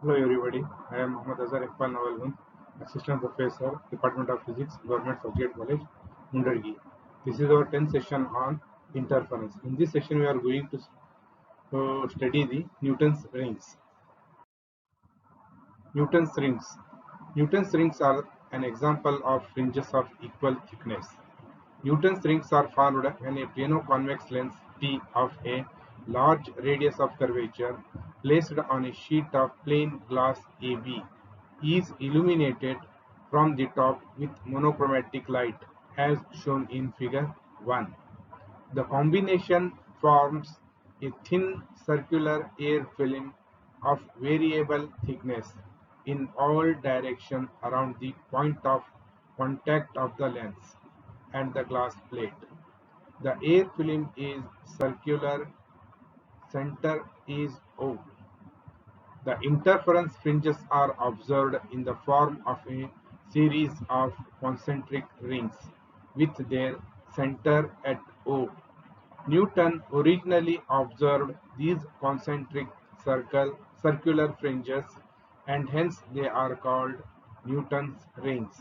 Hello everybody, I am Mohammad Azhar Iqbal Nawalgund, Assistant Professor, Department of Physics, Government Subject College, Mundargi. This is our 10th session on interference. In this session we are going to study the Newton's rings. Newton's rings. Newton's rings are an example of fringes of equal thickness. Newton's rings are formed when a plano-convex lens T of a large radius of curvature placed on a sheet of plain glass AB is illuminated from the top with monochromatic light as shown in figure 1. The combination forms a thin circular air film of variable thickness in all directions around the point of contact of the lens and the glass plate. The air film is circular, center is O. The interference fringes are observed in the form of a series of concentric rings with their center at O. Newton originally observed these concentric circular fringes and hence they are called Newton's rings.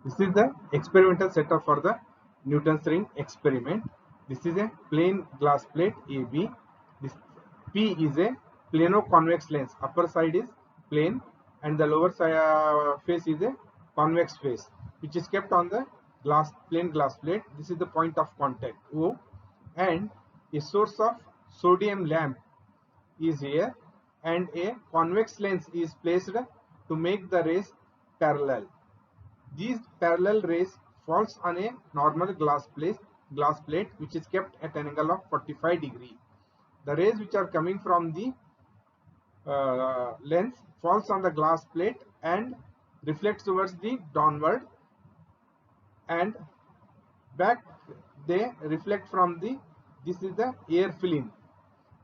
This is the experimental setup for the Newton's ring experiment. This is a plain glass plate AB. This P is a plano-convex lens. Upper side is plane and the lower side face is a convex face, which is kept on the plain glass plate. This is the point of contact O, and a source of sodium lamp is here, and a convex lens is placed to make the rays parallel. These parallel rays falls on a normal glass plate which is kept at an angle of 45 degree. The rays which are coming from the lens falls on the glass plate and reflects towards the downward, and back they reflect from the, this is the air film.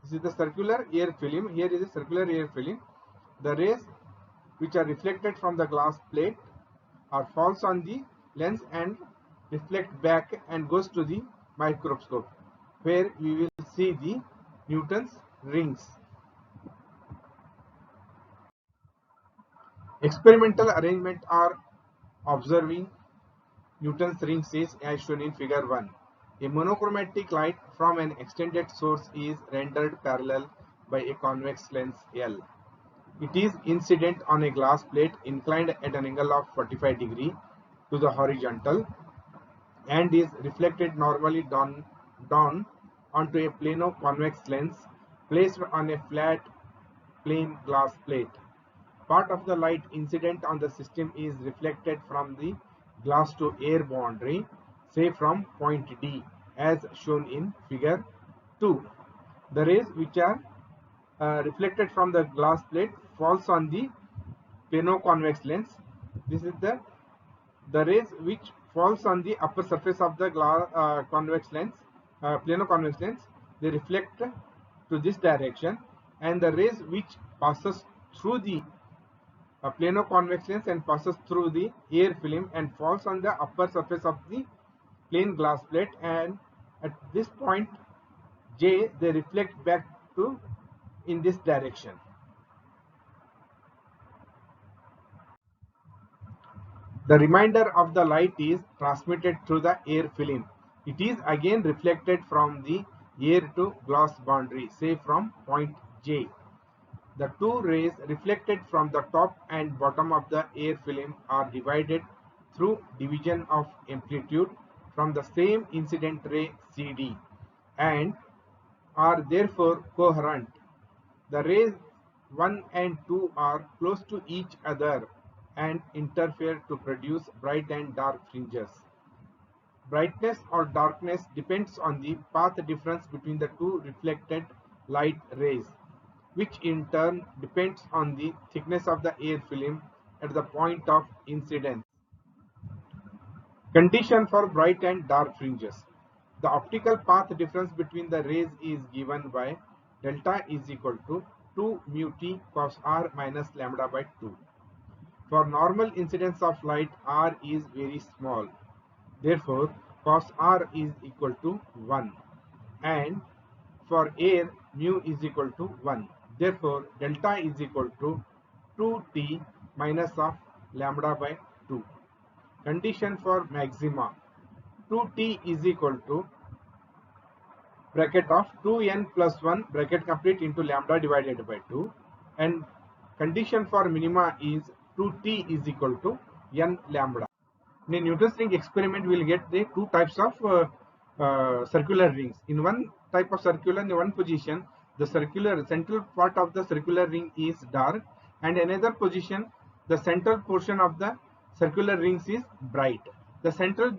This is the circular air film. Here is a circular air film. The rays which are reflected from the glass plate or falls on the lens and reflect back and goes to the microscope, where we will see the Newton's rings. Experimental arrangement are observing Newton's rings is as shown in figure 1. A monochromatic light from an extended source is rendered parallel by a convex lens L. It is incident on a glass plate inclined at an angle of 45 degree to the horizontal and is reflected normally down onto a plano-convex lens placed on a flat plain glass plate. Part of the light incident on the system is reflected from the glass to air boundary, say from point D, as shown in figure 2. The rays which are reflected from the glass plate falls on the plano-convex lens. This is the rays which falls on the upper surface of the convex lens, plano-convex lens. They reflect to this direction, and the rays which passes through the plano-convex lens and passes through the air film and falls on the upper surface of the plain glass plate, and at this point J they reflect back to in this direction. The remainder of the light is transmitted through the air film. It is again reflected from the air to glass boundary, say from point J. The two rays reflected from the top and bottom of the air film are divided through division of amplitude from the same incident ray CD and are therefore coherent. The rays 1 and 2 are close to each other and interfere to produce bright and dark fringes. Brightness or darkness depends on the path difference between the two reflected light rays, which in turn depends on the thickness of the air film at the point of incidence. Condition for bright and dark fringes. The optical path difference between the rays is given by delta is equal to 2 mu t cos r minus lambda by 2. For normal incidence of light, r is very small. Therefore, cos r is equal to 1. And for air, mu is equal to 1. Therefore, delta is equal to 2t minus of lambda by 2. Condition for maxima, 2t is equal to bracket of 2n plus 1 bracket complete into lambda divided by 2, and condition for minima is 2t is equal to n lambda. In a Newton's ring experiment, we will get the two types of circular rings. In one type of circular, in one position, the circular central part of the circular ring is dark, and another position, the central portion of the circular rings is bright. The central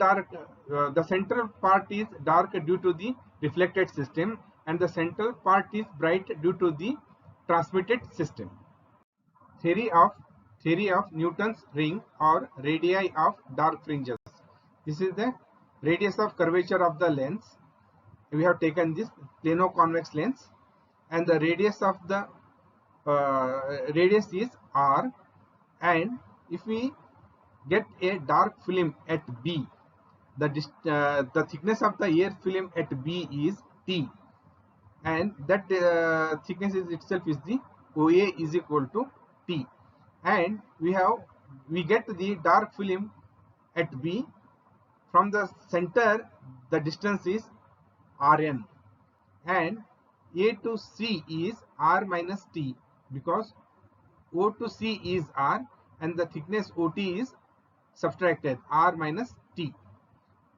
part is dark due to the reflected system, and the central part is bright due to the transmitted system. Theory of Newton's ring or radii of dark fringes. This is the radius of curvature of the lens. We have taken this plano-convex lens, and the radius of the radius is r. And if we get a dark film at B, the thickness of the air film at B is T, and that thickness is itself is the OA is equal to T, and we get the dark film at B. From the center the distance is Rn, and A to C is R minus T, because O to C is R and the thickness OT is subtracted, R minus T.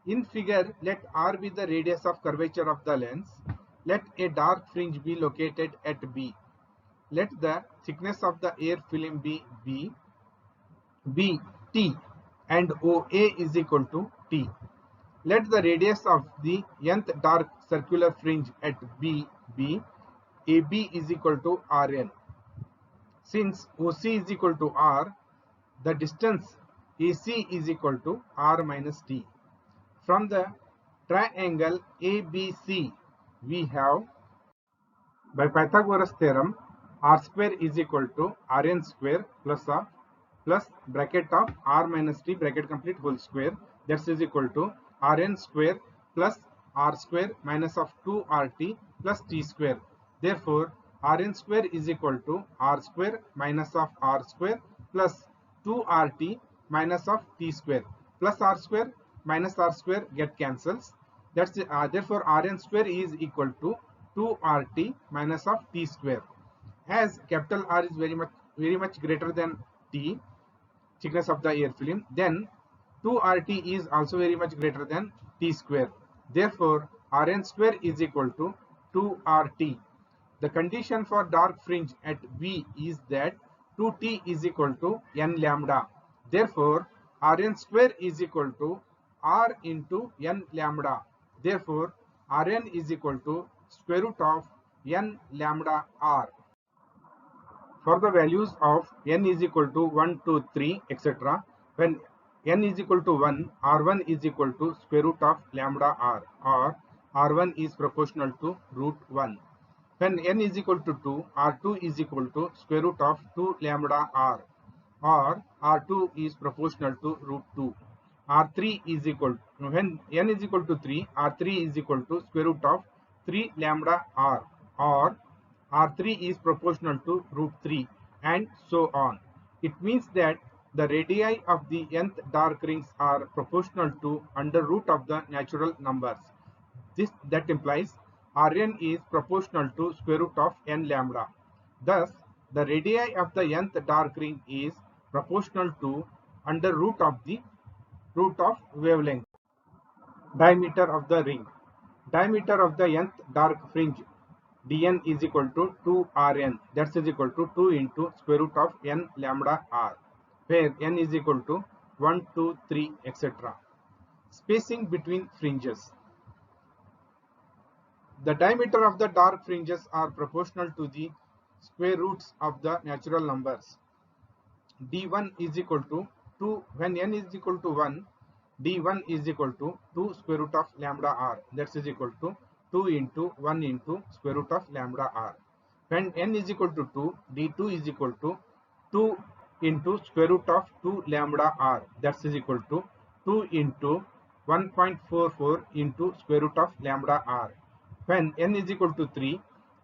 In figure, let R be the radius of curvature of the lens. Let a dark fringe be located at B. Let the thickness of the air film be B T, and OA is equal to T. Let the radius of the nth dark circular fringe at B be AB is equal to Rn. Since OC is equal to R, the distance AC is equal to R minus T. From the triangle ABC, we have, by Pythagoras theorem, R square is equal to Rn square plus bracket of R minus T bracket complete whole square, that is equal to Rn square plus R square minus of 2RT plus T square. Therefore, Rn square is equal to R square minus of R square plus 2RT minus of T square, plus R square minus R square get cancels. Therefore, Rn square is equal to 2RT minus of T square. As capital R is very much greater than T, thickness of the air film, then 2RT is also very much greater than T square. Therefore, Rn square is equal to 2RT. The condition for dark fringe at B is that 2T is equal to n lambda. Therefore, Rn square is equal to R into n lambda. Therefore, Rn is equal to square root of n lambda R. For the values of n is equal to 1, 2, 3, etc., when n is equal to 1, R1 is equal to square root of lambda R, or R1 is proportional to root 1. When n is equal to 2, R2 is equal to square root of 2 lambda R, or R2 is proportional to root 2. R3 is equal to, when n is equal to 3, R3 is equal to square root of 3 lambda R, or R3 is proportional to root 3, and so on. It means that the radii of the nth dark rings are proportional to under root of the natural numbers. That implies Rn is proportional to square root of n lambda. Thus, the radii of the nth dark ring is proportional to under root of wavelength. Diameter of the ring. Diameter of the nth dark fringe dn is equal to 2Rn, that is equal to 2 into square root of n lambda R, where n is equal to 1, 2, 3, etc. Spacing between fringes. The diameter of the dark fringes are proportional to the square roots of the natural numbers. D1 is equal to 2, when n is equal to 1, D1 is equal to 2 square root of lambda R, that is equal to 2 into 1 into square root of lambda R. When n is equal to 2, D2 is equal to 2 into square root of 2 lambda R, that is equal to 2 into 1.44 into square root of lambda R. When n is equal to 3,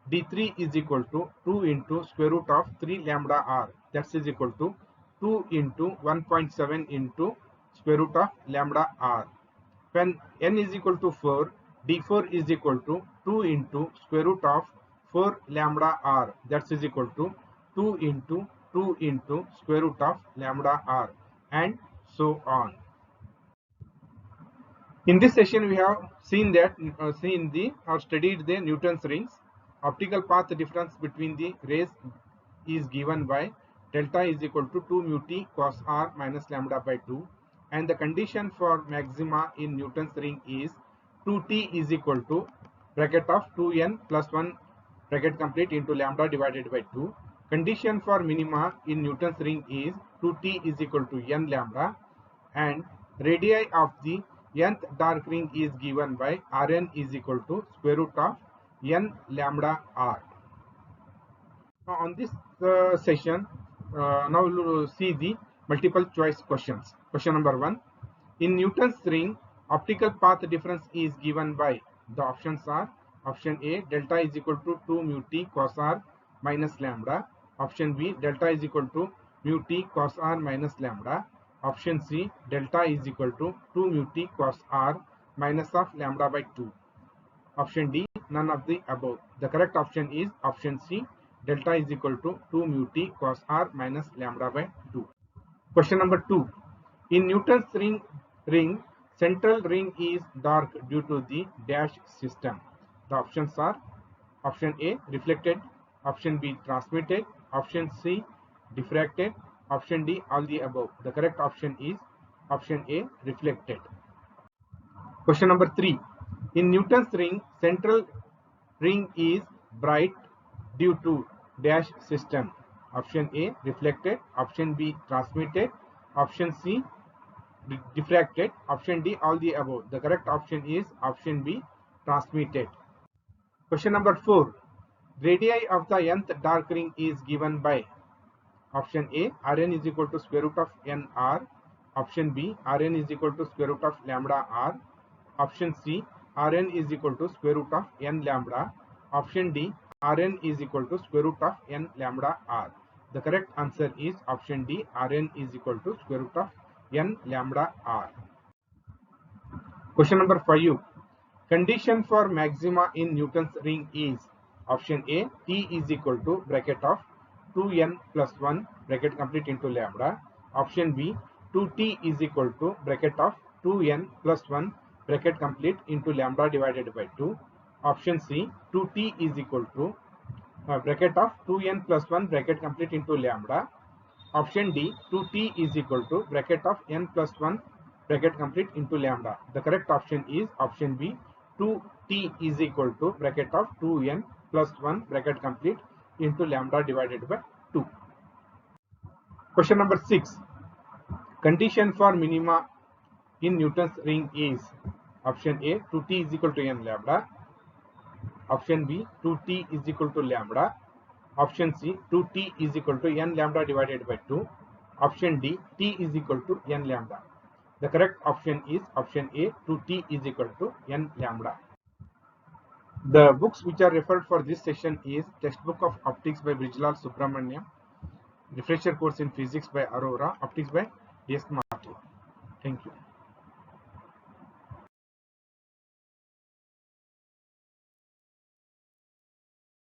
d3 is equal to 2 into square root of 3 lambda r, that is equal to 2 into 1.7 into square root of lambda r. When n is equal to 4, d4 is equal to 2 into square root of 4 lambda r, that is equal to 2 into 2 into square root of lambda r, and so on. In this session, we have seen that studied the Newton's rings. Optical path difference between the rays is given by delta is equal to 2 mu t cos r minus lambda by 2, and the condition for maxima in Newton's ring is 2t is equal to bracket of 2n plus 1 bracket complete into lambda divided by 2. Condition for minima in Newton's ring is 2t is equal to n lambda, and radii of the nth dark ring is given by Rn is equal to square root of n lambda r. Now on this session, now we will see the multiple choice questions. Question number 1. In Newton's ring, optical path difference is given by, the options are: option A, delta is equal to 2 mu t cos r minus lambda; option B, delta is equal to mu t cos r minus lambda; option C, delta is equal to 2 mu t cos r minus of lambda by 2; option D, none of the above. The correct option is option C, delta is equal to 2 mu t cos r minus lambda by 2. Question number 2. In Newton's ring, central ring is dark due to the dash system. The options are: option A, reflected; option B, transmitted; option C, diffracted; option D, all the above. The correct option is option A, reflected. Question number 3. In Newton's ring, central ring is bright due to dash system. Option A, reflected; option B, transmitted; option C, diffracted; option D, all the above. The correct option is option B, transmitted. Question number 4. Radii of the nth dark ring is given by: option A, Rn is equal to square root of nr; option B, Rn is equal to square root of lambda r; option C, Rn is equal to square root of n lambda; option D, Rn is equal to square root of n lambda r. The correct answer is option D, Rn is equal to square root of n lambda r. Question number 5. Condition for maxima in Newton's ring is: option A, T is equal to bracket of 2n plus 1 bracket complete into lambda; option B, 2t is equal to bracket of 2n plus 1 bracket complete into lambda divided by 2; option C, 2t is equal to bracket of 2n plus 1 bracket complete into lambda; option D, 2t is equal to bracket of n plus 1 bracket complete into lambda. The correct option is option B, 2t is equal to bracket of 2n plus 1 bracket complete into lambda divided by 2. Question number 6. Condition for minima in Newton's ring is: option A, 2t is equal to n lambda; option B, 2t is equal to lambda; option C, 2t is equal to n lambda divided by 2; option D, t is equal to n lambda. The correct option is option A, 2t is equal to n lambda. The books which are referred for this session is Textbook of Optics by Brijlal Subramaniam, Refresher Course in Physics by Arora, Optics by D.S. Marty. Thank you.